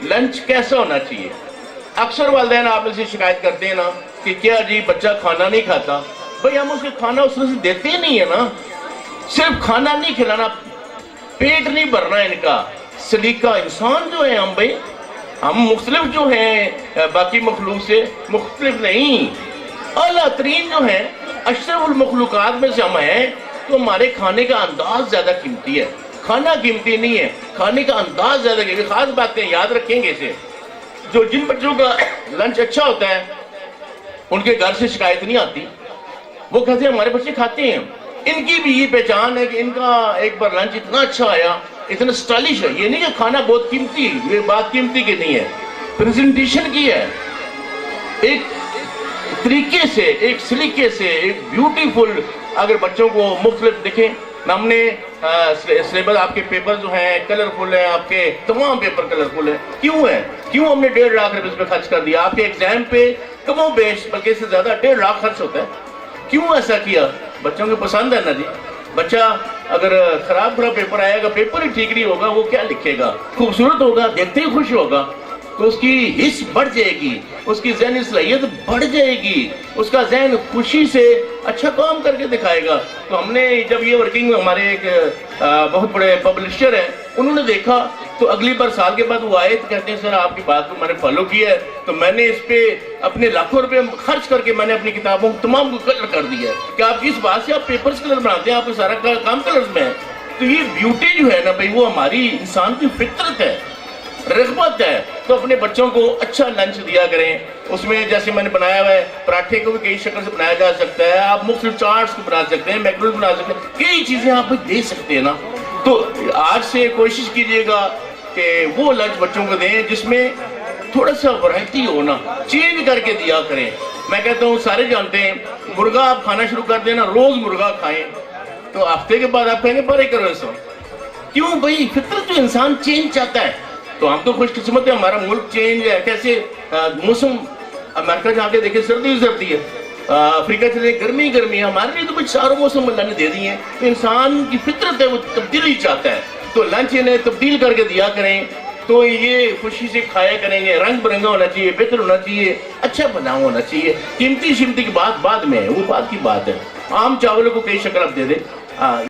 Lunch कैसा होना चाहिए। अक्सर वालिदैन आप में से शिकायत करते हैं ना कि क्या जी बच्चा खाना नहीं खाता। भाई हम उसके खाना उसमें से देते ही नहीं है ना, सिर्फ खाना नहीं खिलाना, पेट नहीं भरना इनका, सलीका इंसान जो है हम भाई, हम मुख्तलिफ जो हैं बाकी मखलूक से मुख्तलिफ नहीं, आला तरीन जो है अशरफुल मखलूकात में से हम हैं, तो हमारे खाने का अंदाज ज्यादा कीमती है। खाना कीमती नहीं है, खाने का अंदाज ज्यादा कीमती। खास बातें याद रखेंगे इसे। जो जिन बच्चों का लंच अच्छा होता है उनके घर से शिकायत नहीं आती, वो कहते हैं हमारे बच्चे खाते हैं। इनकी भी ये पहचान है कि इनका एक बार लंच इतना अच्छा आया, इतना स्टाइलिश है। ये नहीं कि खाना बहुत कीमती, ये बात कीमती की नहीं है, प्रेजेंटेशन की है, एक तरीके से, एक सलीके से, एक ब्यूटीफुल। अगर बच्चों को मुख्तलिफ देखें, हमने सिलेबस, आपके पेपर जो हैं कलरफुल है, आपके तमाम पेपर कलरफुल है। क्यों है? क्यों हमने 1.5 लाख रुपए इस पे खर्च कर दिया? आपके एग्जाम पे कमो बेश बल्कि इससे ज्यादा 1.5 लाख खर्च होता है। क्यों ऐसा किया? बच्चों को पसंद है ना जी। बच्चा अगर खराब पेपर आएगा, पेपर ही ठीक नहीं होगा, वो क्या लिखेगा? खूबसूरत होगा, देखते ही खुश होगा, तो उसकी हिस्स बढ़ जाएगी, उसकी ज़हनी सलाहियत बढ़ जाएगी, उसका ज़हन खुशी से अच्छा काम करके दिखाएगा। तो हमने जब ये वर्किंग में, हमारे एक बहुत बड़े पब्लिशर हैं, उन्होंने देखा तो अगली बार साल के बाद वो आए तो कहते हैं सर आपकी बात को मैंने फॉलो किया है, तो मैंने इस पे अपने लाखों रुपए खर्च करके मैंने अपनी किताबों तमाम को कलर कर दिया है। कि आप किस बात से आप पेपर्स कलर बनाते हैं, आपका सारा काम कलर्स में है। तो ये ब्यूटी जो है ना भाई, वो हमारी इंसान की फितरत है, रग़बत है। तो अपने बच्चों को अच्छा लंच दिया करें। उसमें जैसे मैंने बनाया हुआ है, पराठे को भी कई शक्ल से बनाया जा सकता है, आप मुख्तलिफ चाट्स को बना सकते हैं, मैकरोनी बना सकते हैं, कई चीजें आप दे सकते हैं ना। तो आज से कोशिश कीजिएगा कि वो लंच बच्चों को दें जिसमें थोड़ा सा वैरायटी हो ना, चेंज करके दिया करें। मैं कहता हूँ सारे जानते हैं, मुर्गा आप खाना शुरू कर देना, रोज मुर्गा खाएं, तो हफ्ते के बाद आप कहेंगे परे करो इसको। क्यों भाई? फितरत जो इंसान चेंज चाहता है। तो हम तो खुशकिस्मत है, हमारा मुल्क चेंज है। कैसे मौसम, अमेरिका जाके देखे सर्दी सर्दी है, अफ्रीका चले गर्मी गर्मी है, हमारे लिए तो कुछ चारों मौसम अल्लाह ने दे दिए हैं। तो इंसान की फितरत है, वो तब्दीली चाहता है। तो लंच इन्हें तब्दील करके दिया करें, तो ये खुशी से खाया करेंगे। रंग बिरंगा होना चाहिए, बेहतर होना चाहिए, अच्छा बना होना चाहिए। कीमती शिमती की बात बाद में है, वो बात की बात है। आम चावलों को कई शक्ल आप दे दे।